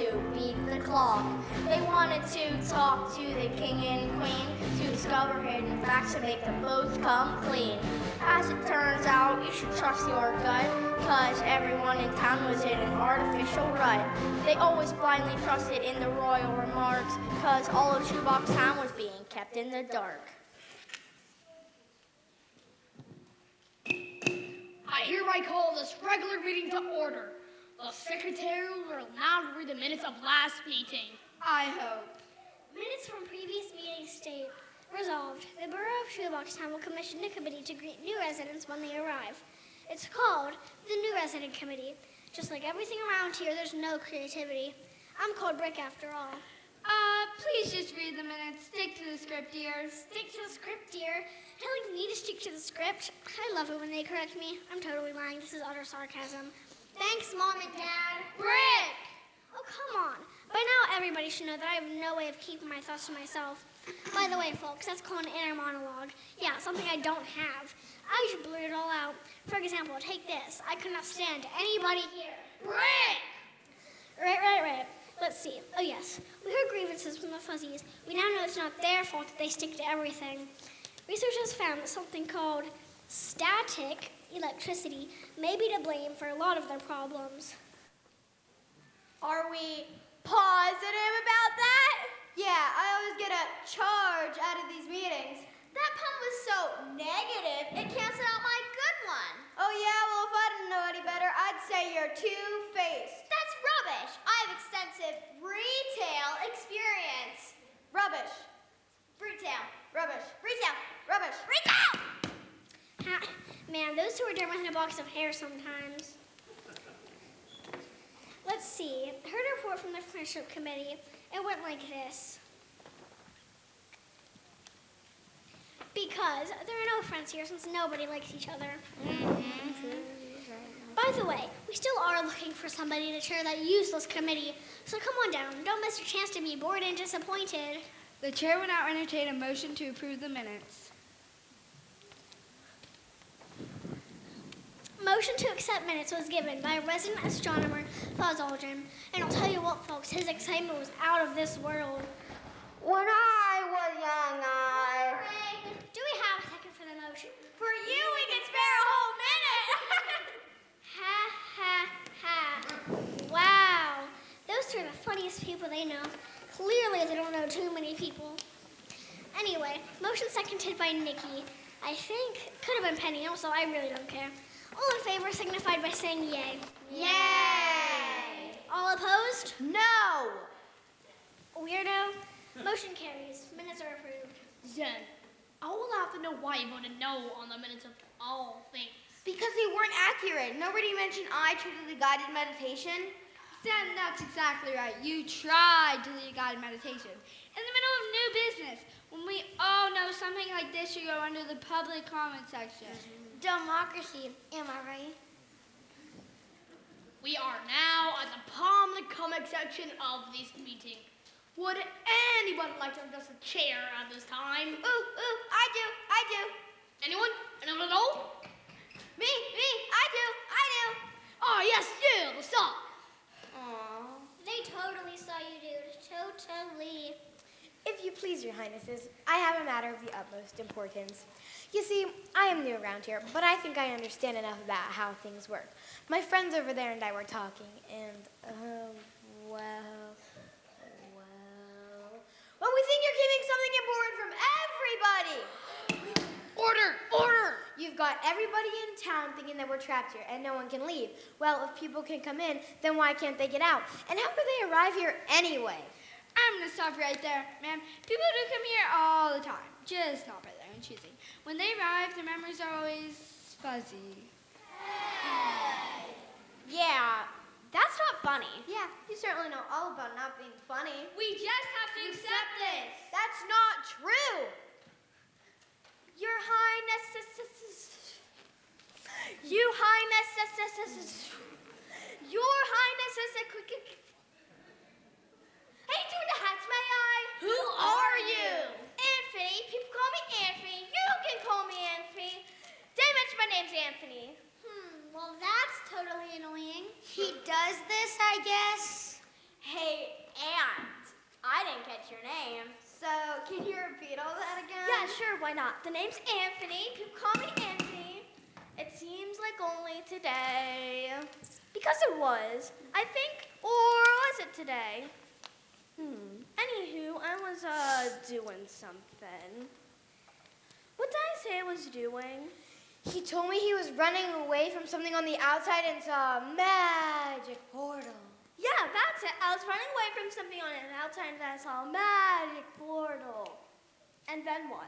to beat the clock. They wanted to talk to the king and queen to discover hidden facts and make them both come clean. As it turns out, you should trust your gut, cause everyone in town was in an artificial rut. They always blindly trusted in the royal remarks, cause all of Shoebox Town was being kept in the dark. I hereby call this regular meeting to order. The secretary will now read the minutes of last meeting. I hope. Minutes from previous meetings state, resolved, the Borough of Shoebox Town will commission a committee to greet new residents when they arrive. It's called the New Resident Committee. Just like everything around here, there's no creativity. I'm called Brick after all. Please just read the minutes. Stick to the script, dear. Stick to the script, dear. Telling me to stick to the script? I love it when they correct me. I'm totally lying. This is utter sarcasm. Thanks, Mom and Dad. Brick! Oh, come on. By now, everybody should know that I have no way of keeping my thoughts to myself. By the way, folks, that's called an inner monologue. Yeah, something I don't have. I should blurt it all out. For example, take this. I could not stand anybody here. Brick! Right. Let's see. Oh, yes. We heard grievances from the fuzzies. We now know it's not their fault that they stick to everything. Research has found that something called static electricity may be to blame for a lot of their problems. Are we positive about that? Yeah, I always get a charge out of these meetings. That pun was so negative, it canceled out my good one. Oh yeah, well if I didn't know any better, I'd say you're two-faced. That's rubbish. I have extensive retail experience. Rubbish. Retail. Rubbish. Retail. Rubbish. Retail! Man, those two are different than a box of hair sometimes. Let's see. Heard a report from the Friendship Committee. It went like this. Because there are no friends here since nobody likes each other. By the way, we still are looking for somebody to chair that useless committee. So come on down. Don't miss your chance to be bored and disappointed. The chair will now entertain a motion to approve the minutes. Motion to accept minutes was given by resident astronomer Buzz Aldrin. And I'll tell you what, folks, his excitement was out of this world. When I was young, Ray, do we have a second for the motion? For you, we can spare a whole minute. Ha. Wow. Those two are the funniest people they know. Clearly, they don't know too many people. Anyway, motion seconded by Nikki. I think could have been Penny, also I really don't care. All in favor signified by saying yay. Yay! All opposed? No! Weirdo. Motion carries. Minutes are approved. Zen, I will have to know why you voted no on the minutes of all things. because they weren't accurate. Nobody mentioned I treated the guided meditation. Zen, that's exactly right. You tried to lead a guided meditation in the middle of new business when we all know something like this should go under the public comment section. Democracy, am I right? We are now at the public comment section of this meeting. Would anybody like to address the chair at this time? Ooh, I do. Anyone? Anyone at all? Me, I do. Oh, yes, you, stop. Aww. They totally saw you, dude. Totally. If you please, your highnesses, I have a matter of the utmost importance. You see, I am new around here, but I think I understand enough about how things work. My friends over there and I were talking, and, well, we think you're keeping something important from everybody. Order! You've got everybody in town thinking that we're trapped here and no one can leave. Well, if people can come in, then why can't they get out? And how could they arrive here anyway? I'm going to stop right there, ma'am. People do come here all the time, just not by their own choosing. When they arrive, their memories are always fuzzy. Yeah, that's not funny. Yeah, you certainly know all about not being funny. We just have to accept this. That's not true. Your Highness. Your Highness is a quick. Hey, to the hats, may I? Who are you? Anthony. People call me Anthony. You can call me Anthony. Did I mention my name's Anthony? Well, that's totally annoying. He does this, I guess. Hey, your name. So, can you repeat all that again? Yeah, sure, why not? The name's Anthony. People call me Anthony. It seems like only today. Because it was, I think, or was it today? Anywho, I was, doing something. What did I say I was doing? He told me he was running away from something on the outside and saw a magic portal. Yeah, that's it. I was running away from something on the outside and I saw a magic portal. And then what?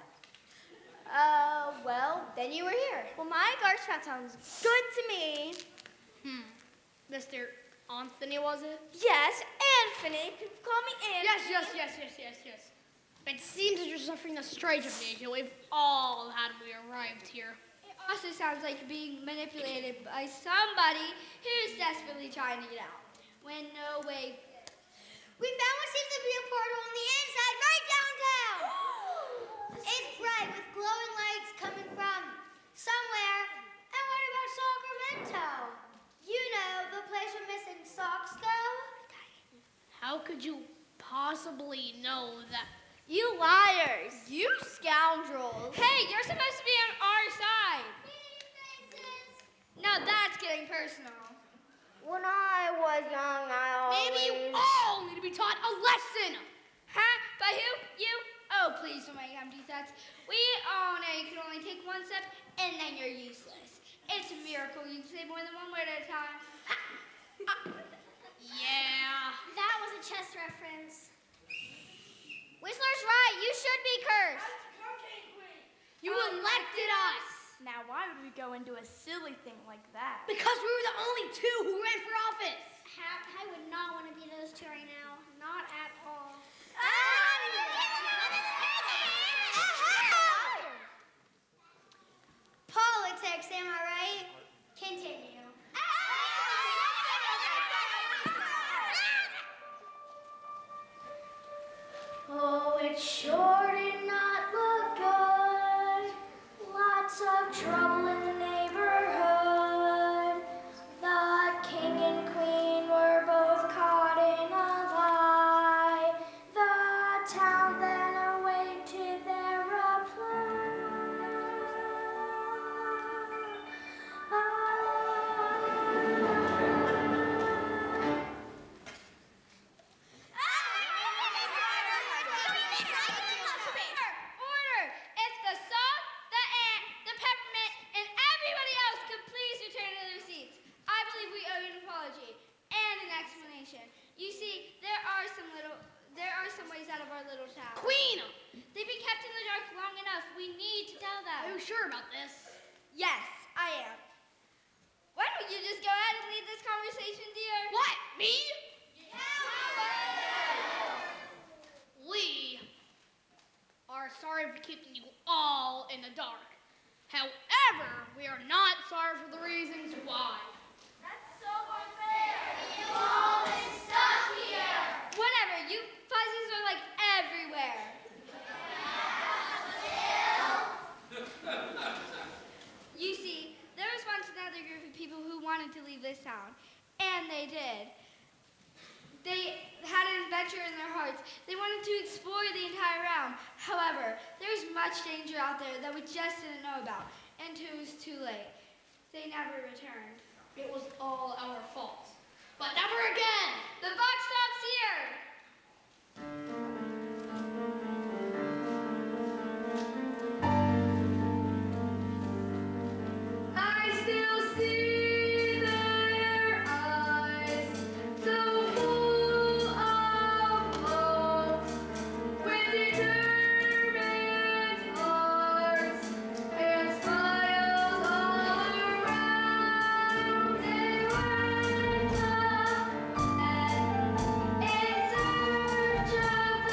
Well, then you were here. Well, my garbage path sounds good to me. Mr. Anthony, was it? Yes, Anthony. People call me Anthony. Yes. It seems that you're suffering a strange amnesia. We've all had when we arrived here. It also sounds like being manipulated by somebody who's desperately trying to get out. When no way. We found what seems to be a portal on the inside right downtown. It's bright with glowing lights coming from somewhere. And what about Sacramento? You know, the place where missing socks go? How could you possibly know that? You liars. You scoundrels. Hey, you're supposed to be on our side. Now that's getting personal. When I was young, Maybe you all need to be taught a lesson. Huh? By who? You? Oh, please don't make empty threats. We all know you can only take one step and then you're useless. It's a miracle you can say more than one word at a time. Yeah. That was a chess reference. Whistler's right. You should be cursed. You elected us. Now, why would we go into a silly thing like that? Because we were the only two who ran for office. I would not want to be those two right now. Not at all. Politics, am I right? Continue. Oh, it sure did not look good. Lots of trouble in the neighborhood. The king and queen were both caught in a lie. The town then awaited their reply. Order! It's the salt, the ant, the peppermint, and everybody else could please return to their seats. I believe we owe you an apology and an explanation. You see, there are some ways out of our little town. Queen, They've been kept in the dark long enough. We need to tell are you them. sure about this? Yes, I am. Why don't you just go ahead and lead this conversation, dear? What? Me? We are sorry for keeping you all in the dark. However, we are not sorry for the reasons why. Whatever, you fuzzies are like everywhere. You see, there was once another group of people who wanted to leave this town, and they did. They had an adventure in their hearts. They wanted to explore the entire realm. However, there's much danger out there that we just didn't know about, and it was too late. They never returned. It was all our fault. But never again! The buck stops here! I still see their eyes, so full of hope, with determined hearts and smiles all around. They went up and in search of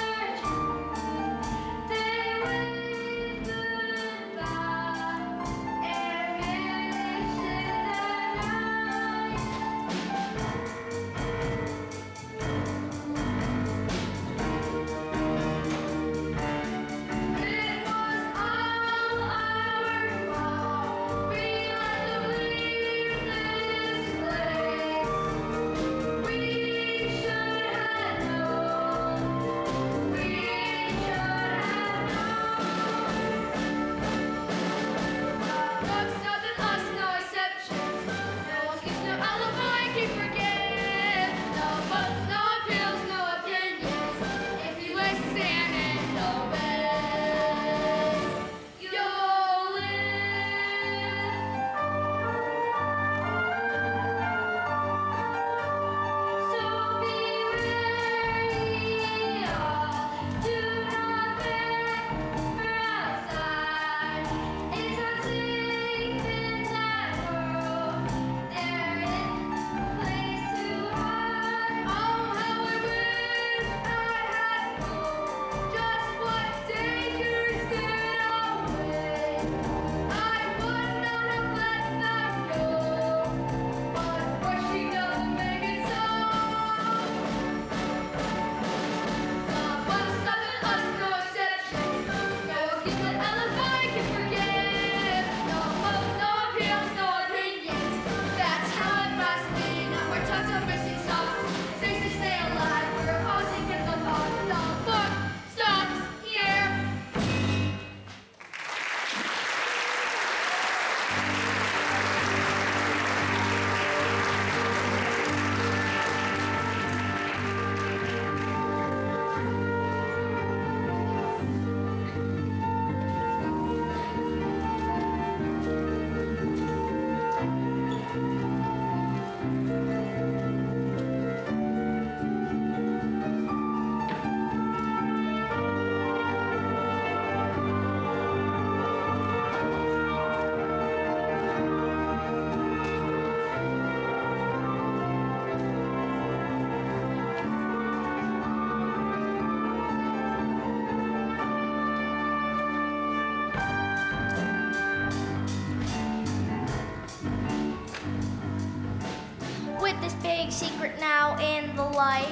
big secret now in the light.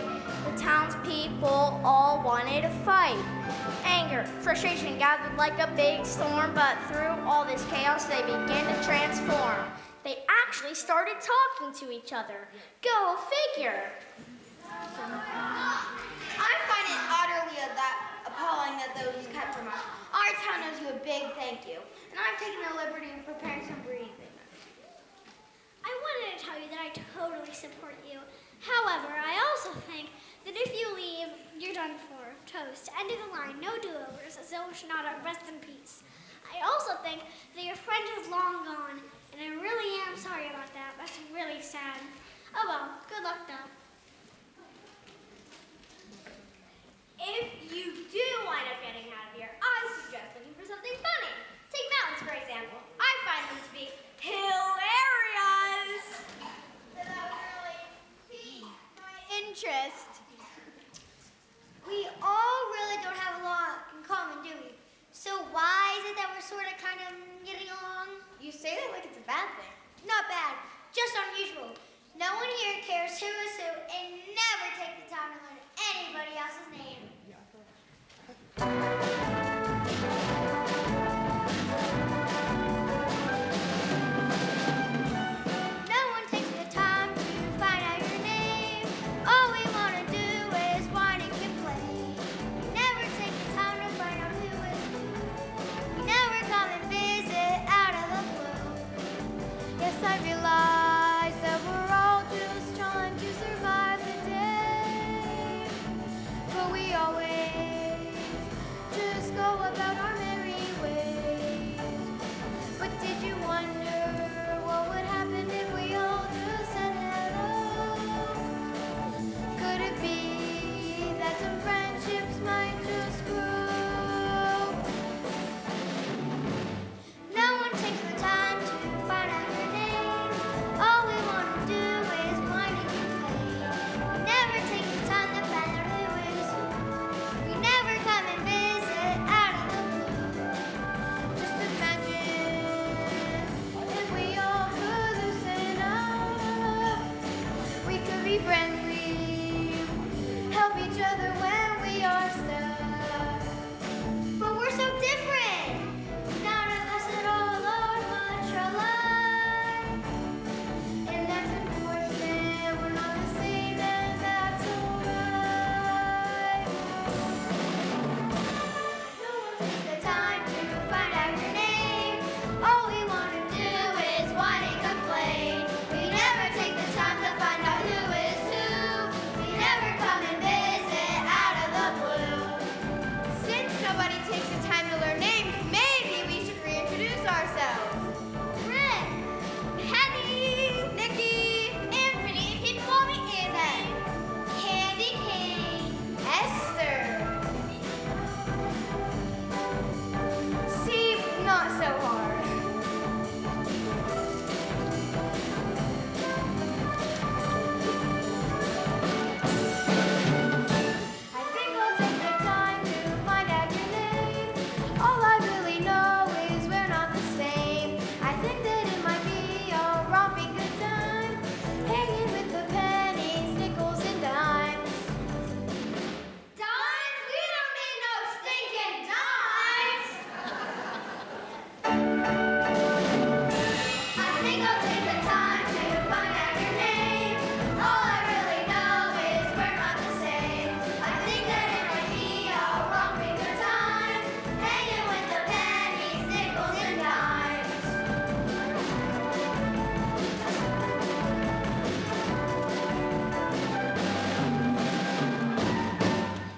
The townspeople all wanted to fight. Anger, frustration gathered like a big storm, but through all this chaos they began to transform. They actually started talking to each other. Go figure. I find it utterly appalling that those kept from us. Our town owes you a big thank you, and I've taken the liberty of preparing some breathing. I wanted to tell you that I totally support you. However, I also think that if you leave, you're done for. Toast. End of the line. No do-overs. Zoe Shinada, rest in peace. I also think that your friend is long gone, and I really am sorry about that. That's really sad. Oh well, good luck though. If you do wind up getting out of here, I suggest looking for something funny. Take mountains, for example. I find them to be hilarious. So that was really piqued my interest. We all really don't have a lot in common, do we? So why is it that we're sort of kind of getting along? You say that like it's a bad thing. Not bad, just unusual. No one here cares who is who and never take the time to learn anybody else's name. No one takes the time to find out your name. All we want to do is whine and complain. We never take the time to find out who is who. We never come and visit out of the blue. Yes, I realize that we're all just trying to survive the day. But we always just go about our merry ways. But did you wonder what would happen if we all just said hello? Could it be that some friendships might just grow? No one takes the time to find out your name. All we want to do is whine and complain. We never take the time to find out who is who. We never come and visit out of the blue. Just imagine if we all could loosen up. We could be friendly, help each other when we are stuck. But we're so different. None of us at all are much alike. And that's important. We're not the same, and that's alright. No one takes the time to find out your name. All we want to do is whine and complain. We never take the time to find out who is who. We never come and visit out of the blue. Since nobody takes the time to learn names, maybe we should reintroduce ourselves. Red, Penny, Nikki, Infinity, you can call me Izzy. Candy Cane, Esther. See, not so hard. I think I'll take the time to find out your name. All I really know is we're not the same. I think that it might be a romping good time, hanging with the pennies, nickels, and dimes. Dimes? We don't need no stinking dimes. I think I'll take the time to find out your name. All I really know is we're not the same. I think that it might be a romping good time, hanging with the pennies, nickels, and dimes.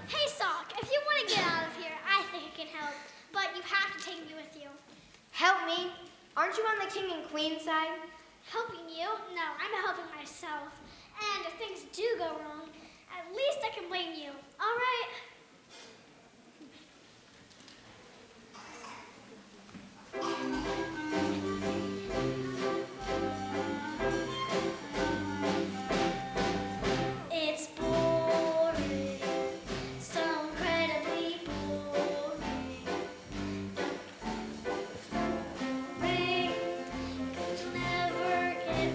Hey Sock, if you want to get out of here, I think it can help. But you have to take me with you. Help me. Aren't you on the king and queen side? Helping you? No, I'm helping myself. And if things do go wrong, at least I can blame you. All right? It's boring, so incredibly boring. Boring, could never get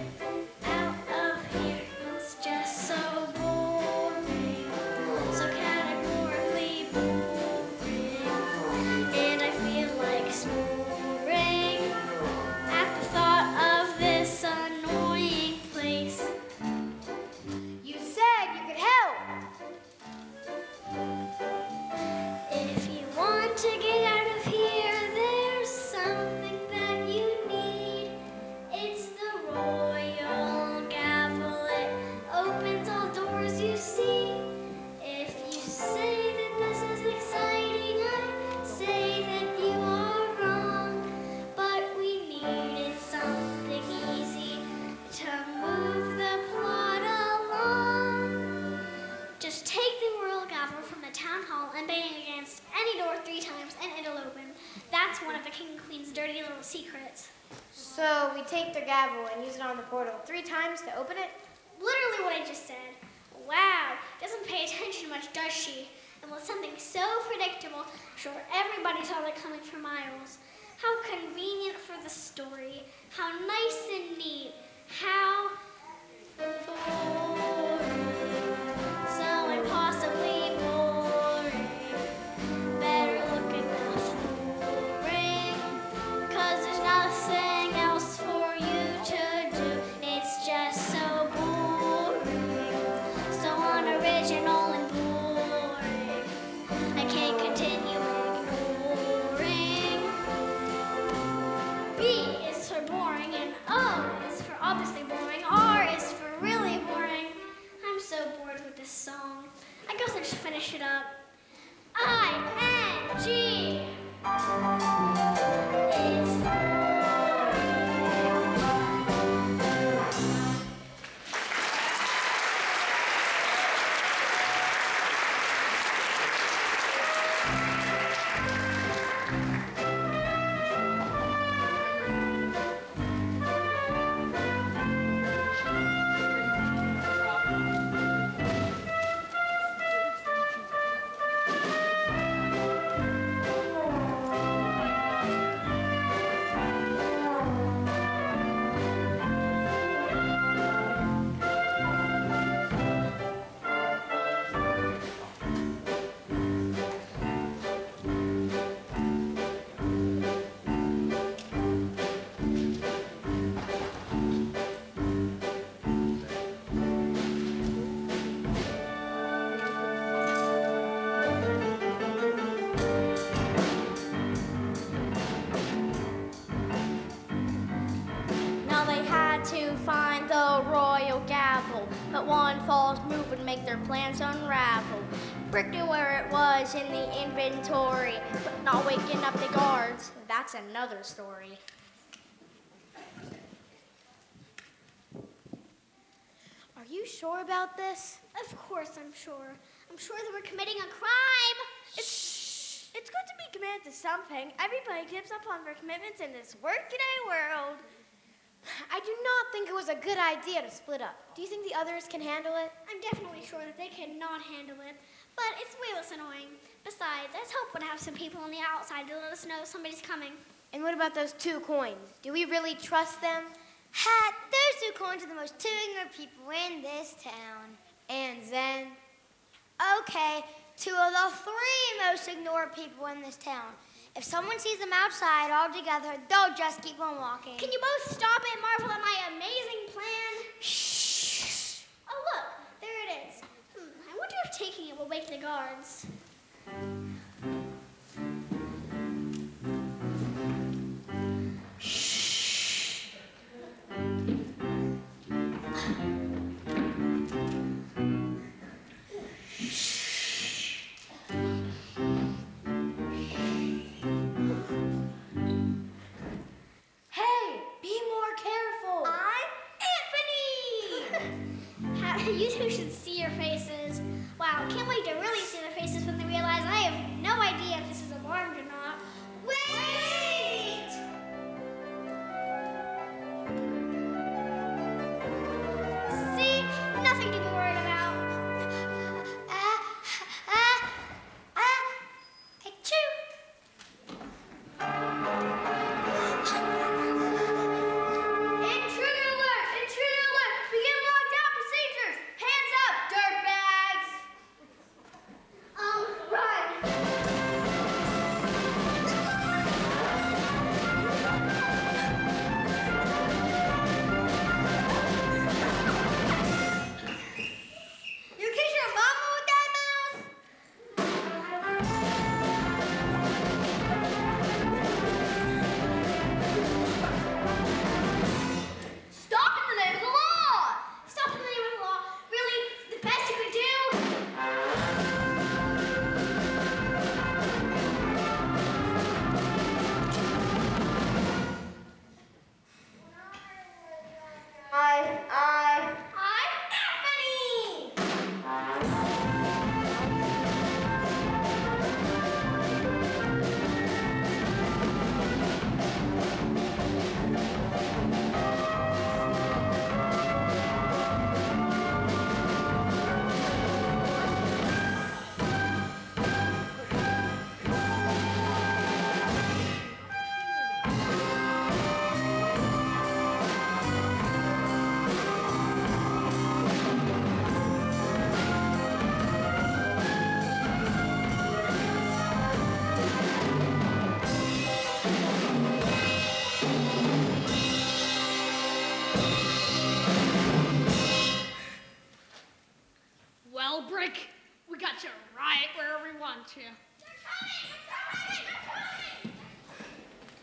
out of here. It's just king and queen's dirty little secrets. So we take their gavel and use it on the portal 3 times to open it? Literally what I just said. Wow, doesn't pay attention much, does she? And with something so predictable, I'm sure everybody saw it coming for miles. How convenient for the story. How nice and neat. How boring. So impossibly boring. Better look at the flooring. 'Cause there's nothing else for you to do. It's just so boring. So unoriginal and boring. I can't continue ignoring. B is for boring and O is for obviously boring. R is for really boring. I'm so bored with this song. I guess I'll just finish it up. I-N-G. It's boring. Now they had to find the royal gavel, but one false move would make their plans unravel. Brick knew where it was in the inventory, but not waking up the guards, that's another story. Are you sure about this? Of course I'm sure. I'm sure that we're committing a crime. It's good to be committed to something. Everybody keeps up on their commitments in this workaday world. I do not think it was a good idea to split up. Do you think the others can handle it? I'm definitely sure that they cannot handle it, but it's way less annoying. Besides, let's hope we'll have some people on the outside to let us know somebody's coming. And what about those 2 coins? Do we really trust them? Ha! Those 2 coins are the most 2 ignorant people in this town. And Zen? Okay, 2 of the 3 most ignored people in this town. If someone sees them outside all together, they'll just keep on walking. Can you both stop and marvel at my amazing plan? Shh! Oh, look, there it is. I wonder if taking it will wake the guards. You two should see your faces. Wow, can't wait to really see their faces when they realize I have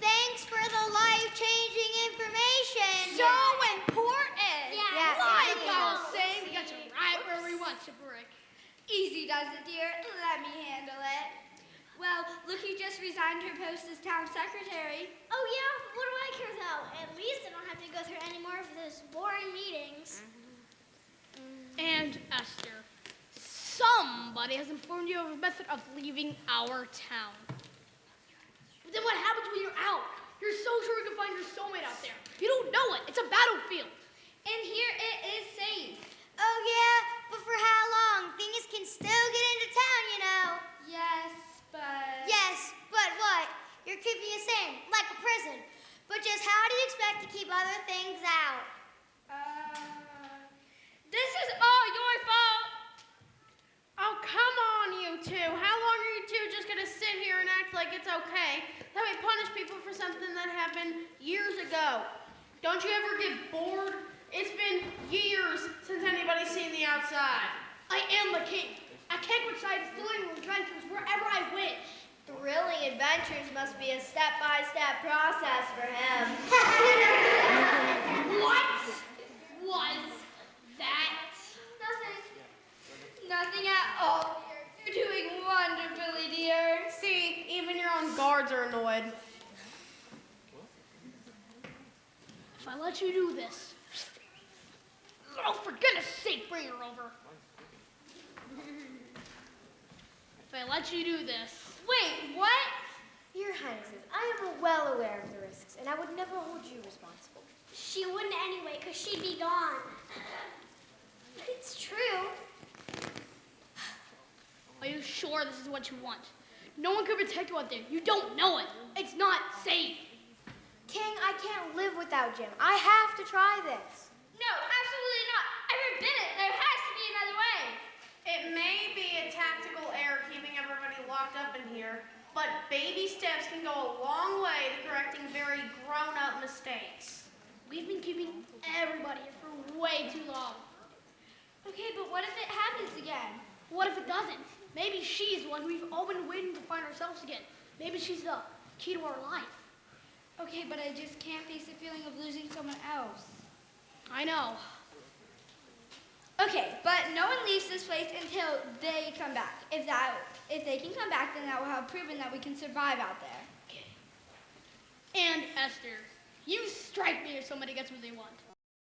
Thanks for the life-changing information. So important. Yeah. Like I was saying, we got you right where we want you, Brick. Easy does it, dear. Let me handle it. Well, look, you just resigned her post as town secretary. Oh yeah? What do I care though? At least I don't have to go through any more of those boring meetings. And Esther, somebody has informed you of a method of leaving our town. Then what happens when you're out? You're so sure you can find your soulmate out there. You don't know it. It's a battlefield. And here it is safe. Oh, yeah? But for how long? Things can still get into town, you know. Yes, but... Yes, but what? You're keeping it sane, like a prison. But just how do you expect to keep other things out? This is all your fault. Oh, come on, you two. How long are you two just going to sit here and act like it's okay that we punish people for something that happened years ago? Don't you ever get bored? It's been years since anybody's seen the outside. I am the king. I can't go outside thrilling adventures wherever I wish. Thrilling adventures must be a step-by-step process for him. What was that? Nothing at all, dear. You're doing wonderfully, dear. See, even your own guards are annoyed. If I let you do this, oh, for goodness sake, bring her over. If I let you do this, Wait, what? Your Highnesses, I am well aware of the risks, and I would never hold you responsible. She wouldn't anyway, because she'd be gone. But it's true. are you sure this is what you want? No one can protect you out there. You don't know it. It's not safe. King, I can't live without Jim. I have to try this. No, absolutely not. I forbid it. There has to be another way. It may be a tactical error keeping everybody locked up in here, but baby steps can go a long way to correcting very grown-up mistakes. We've been keeping everybody here for way too long. Okay, but what if it happens again? What if it doesn't? Maybe she's the one we've all been waiting to find ourselves again. Maybe she's the key to our life. Okay, but I just can't face the feeling of losing someone else. I know. Okay, but no one leaves this place until they come back. If they can come back, then that will have proven that we can survive out there. And Esther, you strike me if somebody gets what they want.